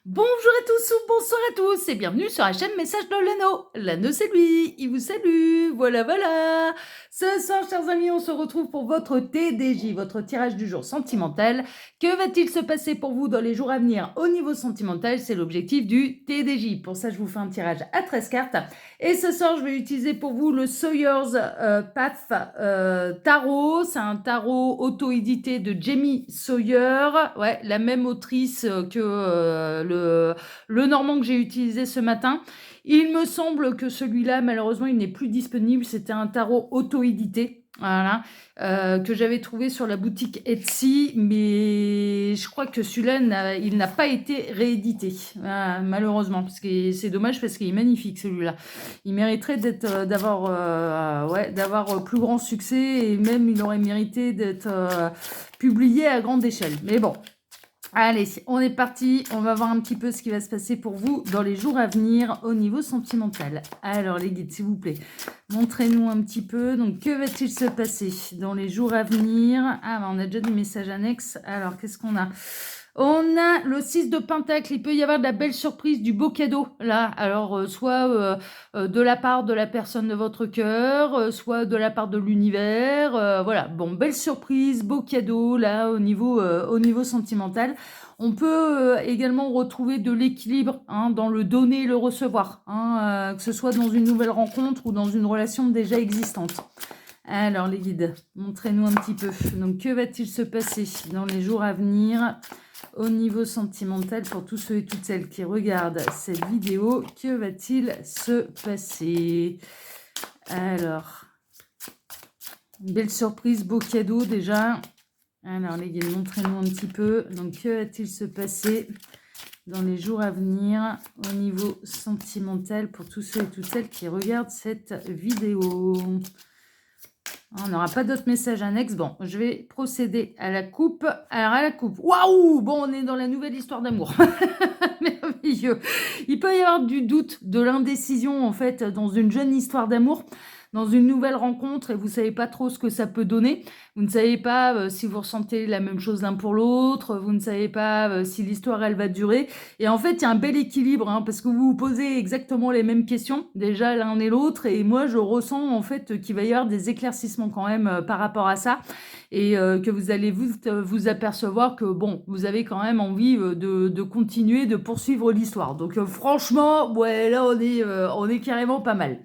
Bonjour à tous ou bonsoir à tous et bienvenue sur la chaîne Message de l'Anneau. L'Anneau c'est lui, il vous salue, voilà. Ce soir, chers amis, on se retrouve pour votre TDJ, votre tirage du jour sentimental. Que va-t-il se passer pour vous dans les jours à venir au niveau sentimental? C'est l'objectif du TDJ. Pour ça, je vous fais un tirage à 13 cartes. Et ce soir, je vais utiliser pour vous le Sawyer's Path Tarot. C'est un tarot auto-édité de Jamie Sawyer. Ouais, la même autrice que le normand que j'ai utilisé ce matin. Il me semble que celui-là, malheureusement, il n'est plus disponible. C'était un tarot auto-édité. Voilà, que j'avais trouvé sur la boutique Etsy, mais je crois que celui-là, il n'a pas été réédité, malheureusement, parce que c'est dommage parce qu'il est magnifique celui-là. Il mériterait d'avoir plus grand succès et même il aurait mérité d'être publié à grande échelle. Mais bon. Allez, on est parti. On va voir un petit peu ce qui va se passer pour vous dans les jours à venir au niveau sentimental. Alors, les guides, s'il vous plaît, montrez-nous un petit peu. Donc, que va-t-il se passer dans les jours à venir? Ah, on a déjà des messages annexes. Alors, qu'est-ce qu'on a? On a le 6 de Pentacle. Il peut y avoir de la belle surprise, du beau cadeau, là. Alors, soit de la part de la personne de votre cœur, soit de la part de l'univers. Voilà, bon, belle surprise, beau cadeau, là, au niveau sentimental. On peut également retrouver de l'équilibre dans le donner et le recevoir, que ce soit dans une nouvelle rencontre ou dans une relation déjà existante. Alors, les guides, montrez-nous un petit peu. Donc, que va-t-il se passer dans les jours à venir au niveau sentimental pour tous ceux et toutes celles qui regardent cette vidéo? Que va-t-il se passer? Alors, une belle surprise, beau cadeau déjà. Alors, les gars, montrez-nous un petit peu. Donc, que va-t-il se passer dans les jours à venir au niveau sentimental pour tous ceux et toutes celles qui regardent cette vidéo? On n'aura pas d'autres messages annexes. Bon, je vais procéder à la coupe. Alors, à la coupe. Waouh! Bon, on est dans la nouvelle histoire d'amour. Merveilleux. Il peut y avoir du doute, de l'indécision, en fait, dans une jeune histoire d'amour, dans une nouvelle rencontre, et vous ne savez pas trop ce que ça peut donner. Vous ne savez pas si vous ressentez la même chose l'un pour l'autre. Vous ne savez pas si l'histoire, elle va durer. Et en fait, il y a un bel équilibre, parce que vous vous posez exactement les mêmes questions, déjà l'un et l'autre. Et moi, je ressens, en fait, qu'il va y avoir des éclaircissements quand même par rapport à ça. Et que vous allez vous apercevoir que, bon, vous avez quand même envie de continuer, de poursuivre l'histoire. Donc, franchement, ouais, là, on est carrément pas mal.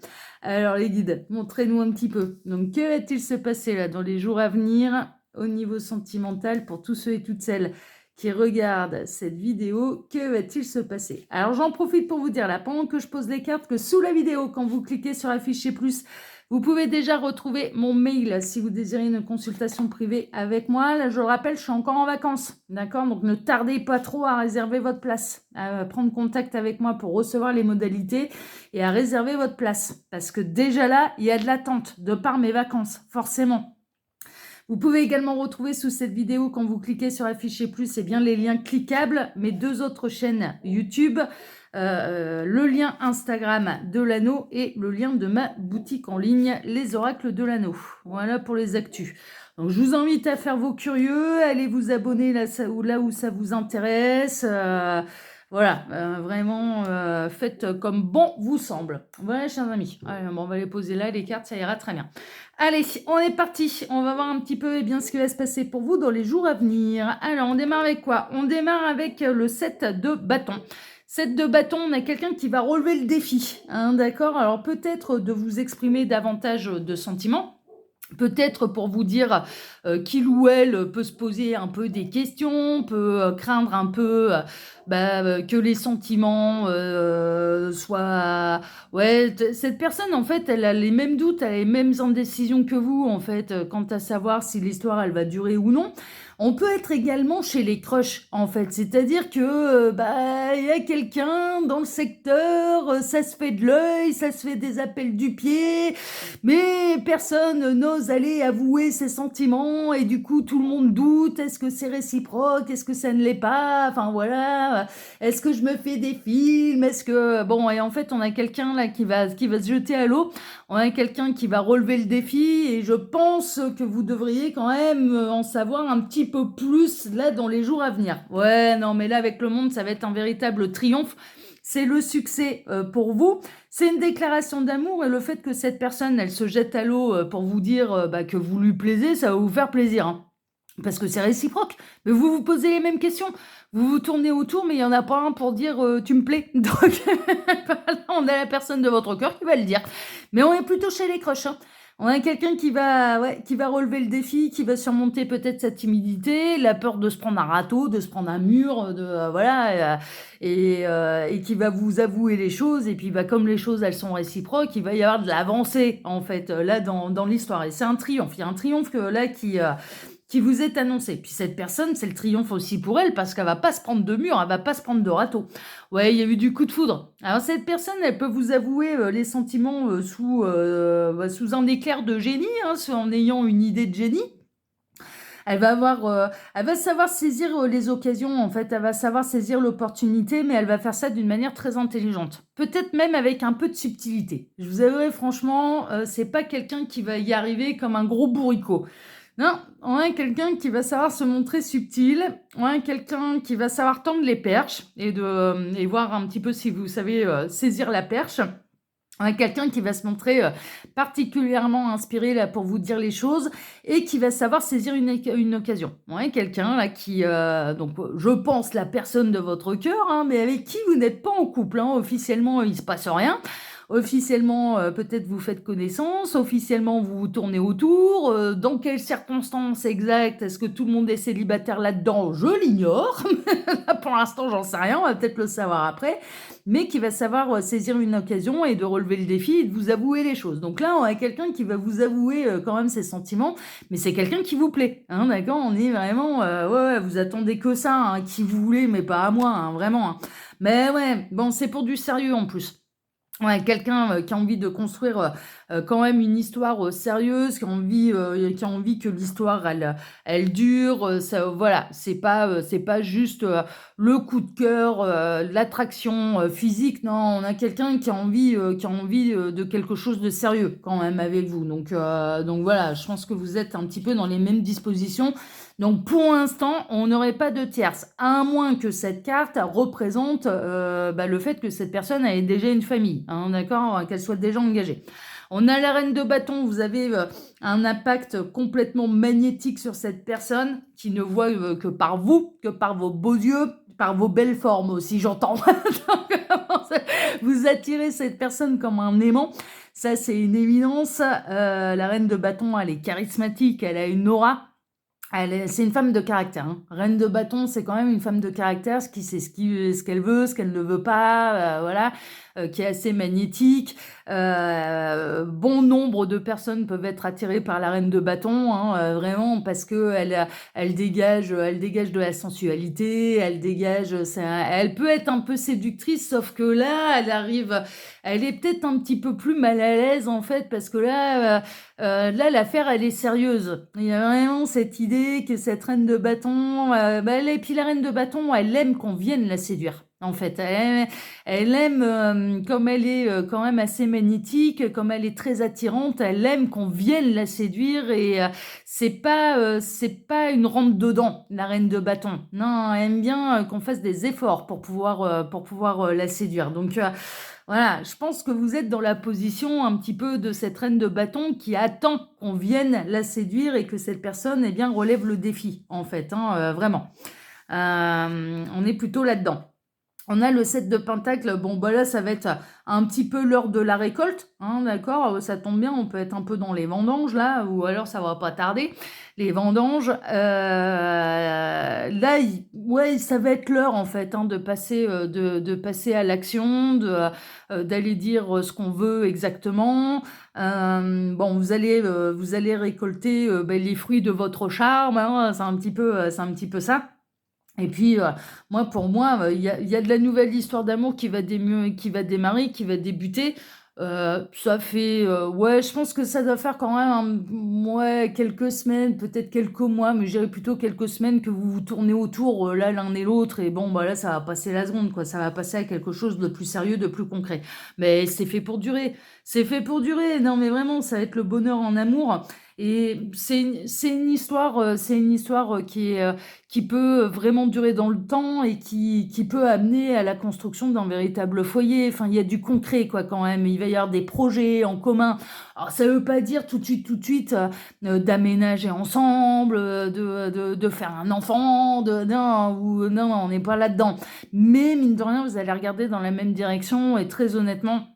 Alors, les guides, montrez-nous un petit peu. Donc, que va-t-il se passer là dans les jours à venir au niveau sentimental pour tous ceux et toutes celles qui regardent cette vidéo? Que va-t-il se passer? Alors, j'en profite pour vous dire là, pendant que je pose les cartes, que sous la vidéo, quand vous cliquez sur afficher plus, vous pouvez déjà retrouver mon mail si vous désirez une consultation privée avec moi. Là, je le rappelle, je suis encore en vacances, d'accord? Donc, ne tardez pas trop à réserver votre place, à prendre contact avec moi pour recevoir les modalités et à réserver votre place. Parce que déjà là, il y a de l'attente de par mes vacances, forcément. Vous pouvez également retrouver sous cette vidéo, quand vous cliquez sur afficher plus, bien les liens cliquables, mes deux autres chaînes YouTube, le lien Instagram de l'Anneau et le lien de ma boutique en ligne, les oracles de l'Anneau. Voilà pour les actus. Donc, je vous invite à faire vos curieux, allez vous abonner là où ça vous intéresse. Voilà, vraiment, faites comme bon vous semble. Voilà, chers amis. Allez, bon, on va les poser là, les cartes, ça ira très bien. Allez, on est parti. On va voir un petit peu ce qui va se passer pour vous dans les jours à venir. Alors, on démarre avec quoi? On démarre avec le 7 de bâton. 7 de bâton, on a quelqu'un qui va relever le défi. D'accord? Alors, peut-être de vous exprimer davantage de sentiments. Peut-être pour vous dire qu'il ou elle peut se poser un peu des questions, peut craindre un peu que les sentiments soient... Ouais, cette personne, en fait, elle a les mêmes doutes, elle a les mêmes indécisions que vous, en fait, quant à savoir si l'histoire, elle va durer ou non. On peut être également chez les crushs, en fait. C'est-à-dire que il y a quelqu'un dans le secteur, ça se fait de l'œil, ça se fait des appels du pied, mais personne n'ose aller avouer ses sentiments et du coup, tout le monde doute. Est-ce que c'est réciproque? Est-ce que ça ne l'est pas? Enfin, voilà. Est-ce que je me fais des films? Est-ce que... Bon, et en fait, on a quelqu'un là qui va se jeter à l'eau. On a quelqu'un qui va relever le défi et je pense que vous devriez quand même en savoir un petit petit peu plus là dans les jours à venir. Ouais, non, mais là avec le monde, ça va être un véritable triomphe. C'est le succès pour vous. C'est une déclaration d'amour et le fait que cette personne, elle se jette à l'eau pour vous dire que vous lui plaisez, ça va vous faire plaisir. Hein. Parce que c'est réciproque. Mais vous vous posez les mêmes questions. Vous vous tournez autour, mais il n'y en a pas un pour dire tu me plais. Donc, on a la personne de votre cœur qui va le dire. Mais on est plutôt chez les crushs. Hein. On a quelqu'un qui va relever le défi, qui va surmonter peut-être sa timidité, la peur de se prendre un râteau, de se prendre un mur, et qui va vous avouer les choses. Et puis, comme les choses, elles sont réciproques, il va y avoir de l'avancée, en fait, là, dans l'histoire. Et c'est un triomphe. Il y a un triomphe qui vous est annoncé. Puis cette personne, c'est le triomphe aussi pour elle, parce qu'elle va pas se prendre de mur, elle va pas se prendre de râteau. Ouais, il y a eu du coup de foudre. Alors cette personne, elle peut vous avouer les sentiments sous un éclair de génie, hein, en ayant une idée de génie. Elle va savoir saisir les occasions, en fait, elle va savoir saisir l'opportunité, mais elle va faire ça d'une manière très intelligente. Peut-être même avec un peu de subtilité. Je vous avouerai franchement, c'est pas quelqu'un qui va y arriver comme un gros bourricot. Non, on a quelqu'un qui va savoir se montrer subtil, on a quelqu'un qui va savoir tendre les perches et voir un petit peu si vous savez saisir la perche. On a quelqu'un qui va se montrer particulièrement inspiré là pour vous dire les choses et qui va savoir saisir une occasion. On a quelqu'un là qui, donc je pense la personne de votre cœur, hein, mais avec qui vous n'êtes pas en couple. Hein. Officiellement, il se passe rien. Officiellement, peut-être vous faites connaissance. Officiellement, vous vous tournez autour. Dans quelles circonstances exactes? Est-ce que tout le monde est célibataire là-dedans? Je l'ignore. Pour l'instant, j'en sais rien. On va peut-être le savoir après. Mais qui va savoir saisir une occasion et de relever le défi et de vous avouer les choses. Donc là, on a quelqu'un qui va vous avouer quand même ses sentiments, mais c'est quelqu'un qui vous plaît. Hein, d'accord? On est vraiment... vous attendez que ça, hein, qui vous voulez, mais pas à moi, hein, vraiment. Hein. Mais ouais, bon, c'est pour du sérieux en plus. Ouais, quelqu'un qui a envie de construire quand même une histoire sérieuse, qui a envie que l'histoire elle dure. Ça, voilà, c'est pas juste le coup de cœur, l'attraction physique. Non, on a quelqu'un qui a envie de quelque chose de sérieux quand même avec vous. Donc voilà, je pense que vous êtes un petit peu dans les mêmes dispositions. Donc pour l'instant, on n'aurait pas de tierce, à moins que cette carte représente le fait que cette personne ait déjà une famille, hein, d'accord, qu'elle soit déjà engagée. On a la reine de bâton, vous avez un impact complètement magnétique sur cette personne qui ne voit que par vous, que par vos beaux yeux, par vos belles formes aussi, j'entends. Vous attirez cette personne comme un aimant. Ça, c'est une évidence. La reine de bâton, elle est charismatique, elle a une aura. C'est une femme de caractère. Hein. Reine de bâton, c'est quand même une femme de caractère, qui sait ce qu'elle veut, ce qu'elle ne veut pas, qui est assez magnétique. Bon nombre de personnes peuvent être attirées par la reine de bâton, hein, vraiment, parce que elle dégage de la sensualité, elle peut être un peu séductrice, sauf que là, elle est peut-être un petit peu plus mal à l'aise en fait, parce que là, l'affaire, elle est sérieuse. Il y a vraiment cette idée que cette reine de bâton, et puis la reine de bâton, elle aime qu'on vienne la séduire. En fait, elle aime, comme elle est quand même assez magnétique, comme elle est très attirante, elle aime qu'on vienne la séduire et c'est pas une rentre dedans, la reine de bâton. Non, elle aime bien qu'on fasse des efforts pour pouvoir la séduire. Donc voilà, je pense que vous êtes dans la position un petit peu de cette reine de bâton qui attend qu'on vienne la séduire et que cette personne relève le défi, en fait, hein, vraiment. On est plutôt là-dedans. On a le 7 de pentacle, bon là ça va être un petit peu l'heure de la récolte, hein, d'accord, ça tombe bien, on peut être un peu dans les vendanges là, ou alors ça va pas tarder, les vendanges, là, ça va être l'heure en fait, hein, de passer à l'action, d'aller dire ce qu'on veut exactement, vous allez récolter les fruits de votre charme, hein, c'est un petit peu ça. Et puis, pour moi, il y a de la nouvelle histoire d'amour qui va démarrer, qui va débuter. Ça fait, je pense que ça doit faire quand même quelques semaines, peut-être quelques mois, mais je dirais plutôt quelques semaines que vous vous tournez autour là l'un et l'autre. Et là, ça va passer la seconde, quoi. Ça va passer à quelque chose de plus sérieux, de plus concret. Mais c'est fait pour durer. C'est fait pour durer. Non, mais vraiment, ça va être le bonheur en amour. Et c'est une histoire, qui peut vraiment durer dans le temps et qui peut amener à la construction d'un véritable foyer. Enfin, il y a du concret, quoi, quand même. Il va y avoir des projets en commun. Alors, ça veut pas dire tout de suite, d'aménager ensemble, de faire un enfant, non, on n'est pas là-dedans. Mais mine de rien, vous allez regarder dans la même direction et très honnêtement,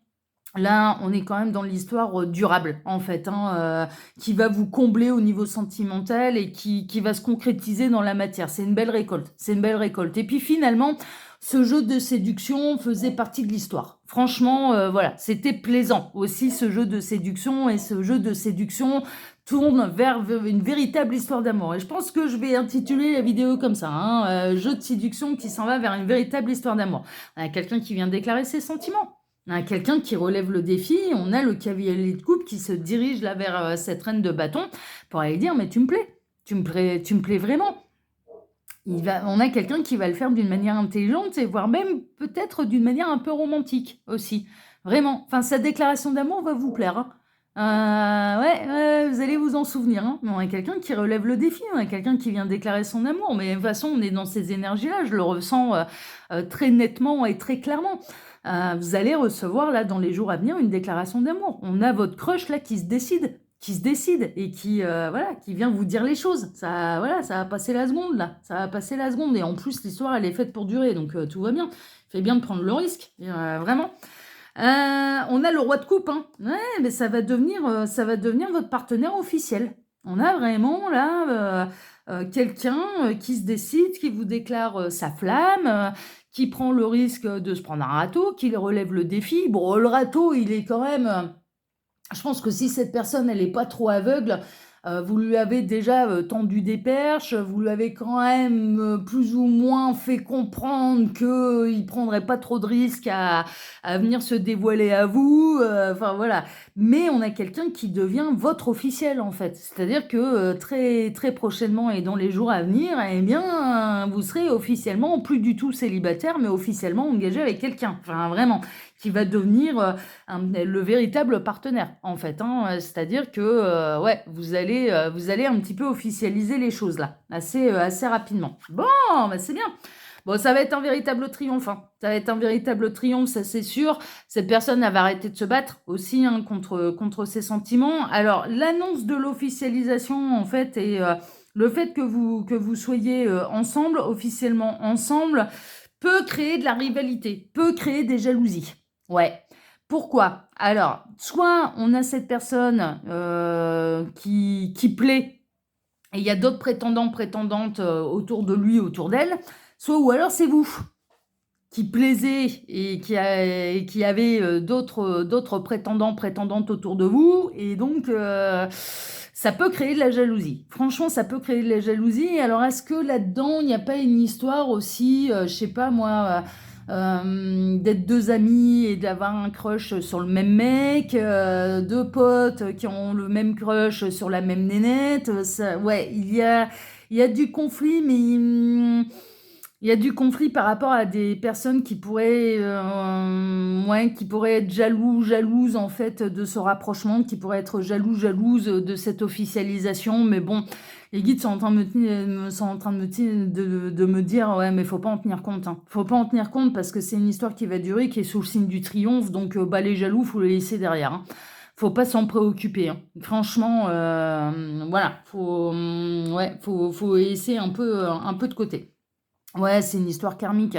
là, on est quand même dans l'histoire durable, en fait, hein, qui va vous combler au niveau sentimental et qui va se concrétiser dans la matière. C'est une belle récolte, c'est une belle récolte. Et puis finalement, ce jeu de séduction faisait partie de l'histoire. Franchement, voilà, c'était plaisant aussi ce jeu de séduction et ce jeu de séduction tourne vers une véritable histoire d'amour. Et je pense que je vais intituler la vidéo comme ça, hein, jeu de séduction qui s'en va vers une véritable histoire d'amour. Quelqu'un qui vient déclarer ses sentiments. On a quelqu'un qui relève le défi, on a le cavalier de coupe qui se dirige là vers cette reine de bâton pour aller dire mais tu me plais vraiment. On a quelqu'un qui va le faire d'une manière intelligente et voire même peut-être d'une manière un peu romantique aussi. Vraiment, enfin sa déclaration d'amour va vous plaire. Hein. Ouais, vous allez vous en souvenir. Hein. Mais on a quelqu'un qui relève le défi, on a quelqu'un qui vient déclarer son amour. Mais de toute façon, on est dans ces énergies-là, je le ressens très nettement et très clairement. Vous allez recevoir là dans les jours à venir une déclaration d'amour. On a votre crush là qui se décide et qui vient vous dire les choses. Ça va passer la seconde là, ça va passer la seconde et en plus l'histoire elle est faite pour durer donc tout va bien. Fait bien de prendre le risque, vraiment. On a le roi de coupe, hein. Ouais, mais ça va devenir votre partenaire officiel. On a vraiment là quelqu'un qui se décide, qui vous déclare sa flamme, qui prend le risque de se prendre un râteau, qui relève le défi. Bon, le râteau, il est quand même... je pense que si cette personne, elle n'est pas trop aveugle, vous lui avez déjà tendu des perches, vous lui avez quand même plus ou moins fait comprendre qu'il ne prendrait pas trop de risques à venir se dévoiler à vous. Enfin voilà. Mais on a quelqu'un qui devient votre officiel en fait. C'est-à-dire que très, très prochainement et dans les jours à venir, eh bien, vous serez officiellement plus du tout célibataire, mais officiellement engagé avec quelqu'un. Enfin vraiment, qui va devenir le véritable partenaire en fait. Hein. C'est-à-dire que ouais, vous allez un petit peu officialiser les choses là, assez rapidement. Bon, bah, c'est bien. Bon, ça va être un véritable triomphe. Hein. Ça va être un véritable triomphe, ça c'est sûr. Cette personne, elle va arrêter de se battre aussi hein, contre ses sentiments. Alors, l'annonce de l'officialisation, en fait, et le fait que vous soyez ensemble, officiellement ensemble, peut créer de la rivalité, peut créer des jalousies. Ouais. Pourquoi? Alors, soit on a cette personne qui plaît, et il y a d'autres prétendants, prétendantes autour de lui, autour d'elle, soit ou alors c'est vous qui plaisez et qui avez d'autres prétendants, prétendantes autour de vous, et donc ça peut créer de la jalousie. Franchement, ça peut créer de la jalousie. Alors, est-ce que là-dedans, il n'y a pas une histoire aussi, je sais pas moi... d'être deux amis et d'avoir un crush sur le même mec, deux potes qui ont le même crush sur la même nénette. Ouais, il y a du conflit, mais il y a du conflit par rapport à des personnes qui pourraient être jalouses en fait de ce rapprochement, qui pourraient être jalouses de cette officialisation. Mais bon, les guides sont en train de me dire ouais, mais faut pas en tenir compte. Hein. Faut pas en tenir compte parce que c'est une histoire qui va durer, qui est sous le signe du triomphe. Donc les jaloux, faut les laisser derrière. Hein. Faut pas s'en préoccuper. Hein. Franchement, voilà, faut laisser un peu de côté. Ouais, c'est une histoire karmique.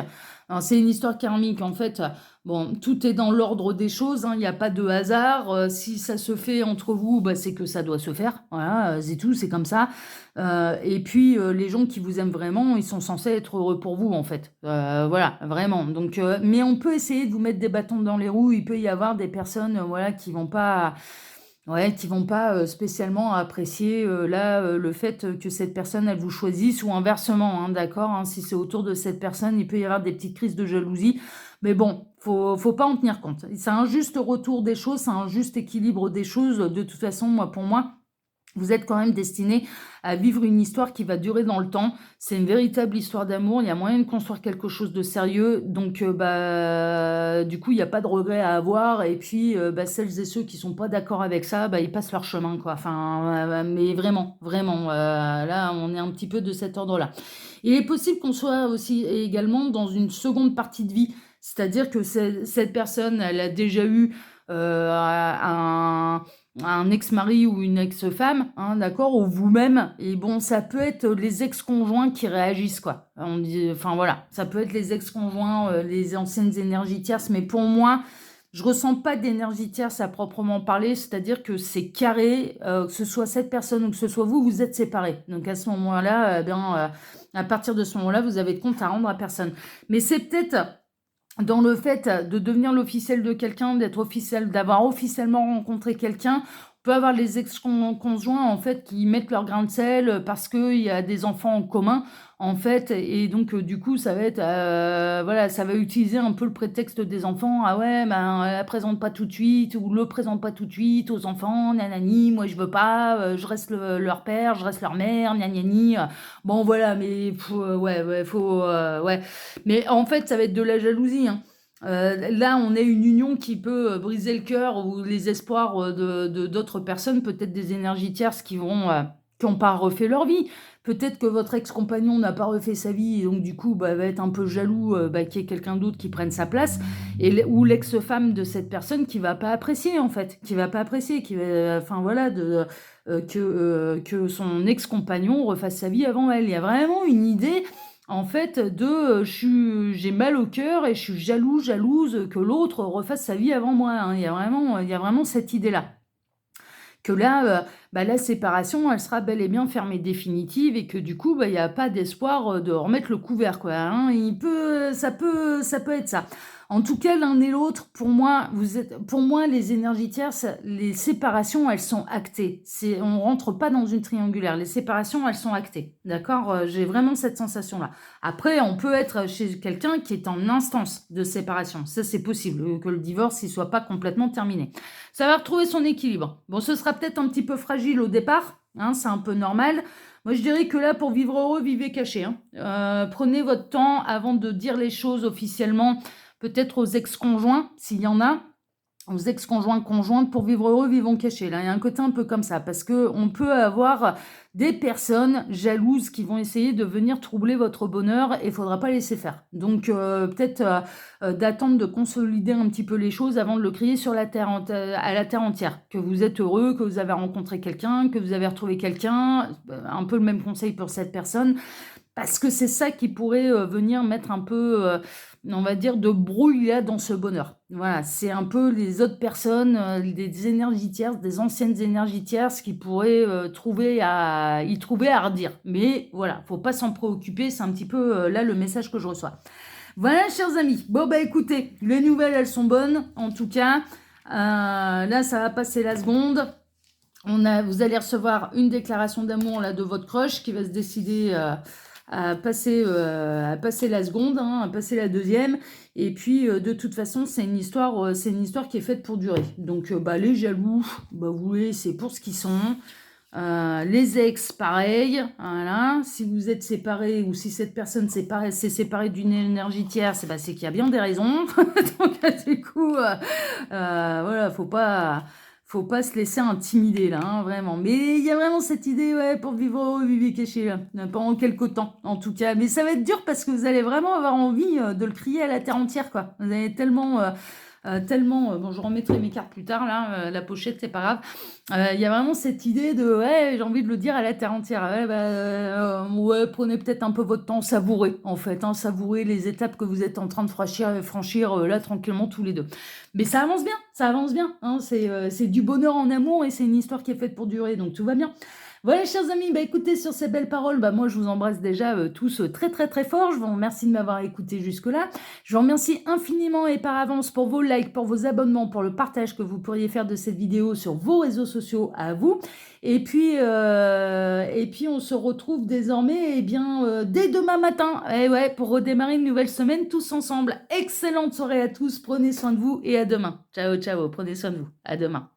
Alors, c'est une histoire karmique, en fait. Bon, tout est dans l'ordre des choses, hein, il n'y a pas de hasard. Si ça se fait entre vous, bah, c'est que ça doit se faire. Voilà, c'est tout, c'est comme ça. Et puis, les gens qui vous aiment vraiment, ils sont censés être heureux pour vous, en fait. Voilà, vraiment. Donc, mais on peut essayer de vous mettre des bâtons dans les roues. Il peut y avoir des personnes, voilà, qui vont pas... Ouais, qui vont pas spécialement apprécier le fait que cette personne, elle vous choisisse ou inversement, hein, d'accord hein, si c'est autour de cette personne, il peut y avoir des petites crises de jalousie. Mais bon, faut pas en tenir compte. C'est un juste retour des choses, c'est un juste équilibre des choses. De toute façon, pour moi, vous êtes quand même destiné à vivre une histoire qui va durer dans le temps. C'est une véritable histoire d'amour. Il y a moyen de construire quelque chose de sérieux. Donc, du coup, il n'y a pas de regret à avoir. Et puis, celles et ceux qui sont pas d'accord avec ça, ils passent leur chemin, quoi. Enfin, mais vraiment, vraiment, là, on est un petit peu de cet ordre-là. Il est possible qu'on soit aussi également dans une seconde partie de vie. C'est-à-dire que cette personne, elle a déjà eu un ex-mari ou une ex-femme, hein, d'accord, ou vous-même. Et bon, ça peut être les ex-conjoints qui réagissent, quoi. On dit, enfin voilà, ça peut être les ex-conjoints, les anciennes énergies tierces, mais pour moi, je ressens pas d'énergie tierce à proprement parler, c'est-à-dire que c'est carré, que ce soit cette personne ou que ce soit vous, vous êtes séparés. Donc à ce moment-là, à partir de ce moment-là, vous avez de compte à rendre à personne. Mais c'est peut-être dans le fait de devenir l'officiel de quelqu'un, d'être officiel, d'avoir officiellement rencontré quelqu'un, on peut avoir les ex-conjoints en fait qui mettent leur grain de sel parce qu'il y a des enfants en commun en fait, et donc du coup ça va être voilà, ça va utiliser un peu le prétexte des enfants. Ah ouais, ben elle la présente pas tout de suite ou le présente pas tout de suite aux enfants, nanani, moi je veux pas, je reste leur père, je reste leur mère, nanani. Bon voilà, mais ouais, ouais, faut ouais. Mais en fait, ça va être de la jalousie, hein. Là, on est une union qui peut briser le cœur ou les espoirs d'autres personnes, peut-être des énergies tierces qui n'ont pas refait leur vie. Peut-être que votre ex-compagnon n'a pas refait sa vie et donc du coup va être un peu jaloux qu'il y ait quelqu'un d'autre qui prenne sa place, ou l'ex-femme de cette personne qui va pas apprécier en fait, qui va pas apprécier, qui va, enfin voilà, que son ex-compagnon refasse sa vie avant elle. Il y a vraiment une idée en fait j'ai mal au cœur et je suis jalouse que l'autre refasse sa vie avant moi, hein. Il y a vraiment cette idée-là. Que là, la séparation, elle sera bel et bien fermée définitive et que du coup, il n'y a pas d'espoir de remettre le couvert, quoi, hein. Ça peut être ça. En tout cas, l'un et l'autre, pour moi, les énergies tierces, les séparations, elles sont actées. On rentre pas dans une triangulaire. Les séparations, elles sont actées. D'accord? J'ai vraiment cette sensation-là. Après, on peut être chez quelqu'un qui est en instance de séparation. Ça, c'est possible, que le divorce, il soit pas complètement terminé. Ça va retrouver son équilibre. Bon, ce sera peut-être un petit peu fragile au départ, hein, c'est un peu normal. Moi, je dirais que là, pour vivre heureux, vivez caché, hein. Prenez votre temps avant de dire les choses officiellement, peut-être aux ex-conjoints, s'il y en a, aux ex-conjoints, conjointes, pour vivre heureux, vivons cachés. Là, il y a un côté un peu comme ça, parce que on peut avoir des personnes jalouses qui vont essayer de venir troubler votre bonheur et il faudra pas laisser faire. Donc, peut-être d'attendre de consolider un petit peu les choses avant de le crier sur la terre, à la terre entière. Que vous êtes heureux, que vous avez rencontré quelqu'un, que vous avez retrouvé quelqu'un. Un peu le même conseil pour cette personne. Parce que c'est ça qui pourrait venir mettre un peu, on va dire, de brouille là dans ce bonheur. Voilà, c'est un peu les autres personnes, des énergies tierces, des anciennes énergies tierces qui pourraient y trouver à redire. Mais voilà, faut pas s'en préoccuper, c'est un petit peu là le message que je reçois. Voilà, chers amis. Bon, écoutez, les nouvelles, elles sont bonnes, en tout cas. Là, ça va passer la seconde. Vous allez recevoir une déclaration d'amour là de votre crush qui va se décider à passer la seconde, hein, à passer la deuxième. Et puis, de toute façon, c'est une histoire qui est faite pour durer. Donc, les jaloux, vous voyez, c'est pour ce qu'ils sont. Les ex, pareil. Voilà. Si vous êtes séparés ou si cette personne s'est séparée d'une énergie tierce, c'est qu'il y a bien des raisons. Donc, du coup, voilà, faut pas se laisser intimider là, hein, vraiment. Mais il y a vraiment cette idée, ouais, pour vivre heureux, vivre caché là, pendant quelques temps, en tout cas. Mais ça va être dur parce que vous allez vraiment avoir envie de le crier à la terre entière, quoi. Vous allez tellement, bon, je remettrai mes cartes plus tard là, la pochette, c'est pas grave. Il y a vraiment cette idée de, ouais, j'ai envie de le dire à la terre entière. Ouais, ouais, prenez peut-être un peu votre temps, savourez, en fait, hein, savourez les étapes que vous êtes en train de franchir là tranquillement tous les deux. Mais ça avance bien, hein, c'est du bonheur en amour et c'est une histoire qui est faite pour durer, donc tout va bien. Voilà, chers amis, écoutez, sur ces belles paroles, moi je vous embrasse déjà tous très très très fort. Je vous remercie de m'avoir écouté jusque-là. Je vous remercie infiniment et par avance pour vos likes, pour vos abonnements, pour le partage que vous pourriez faire de cette vidéo sur vos réseaux sociaux à vous. Et puis on se retrouve désormais dès demain matin, ouais, pour redémarrer une nouvelle semaine tous ensemble. Excellente soirée à tous, prenez soin de vous et à demain. Ciao, ciao, prenez soin de vous, à demain.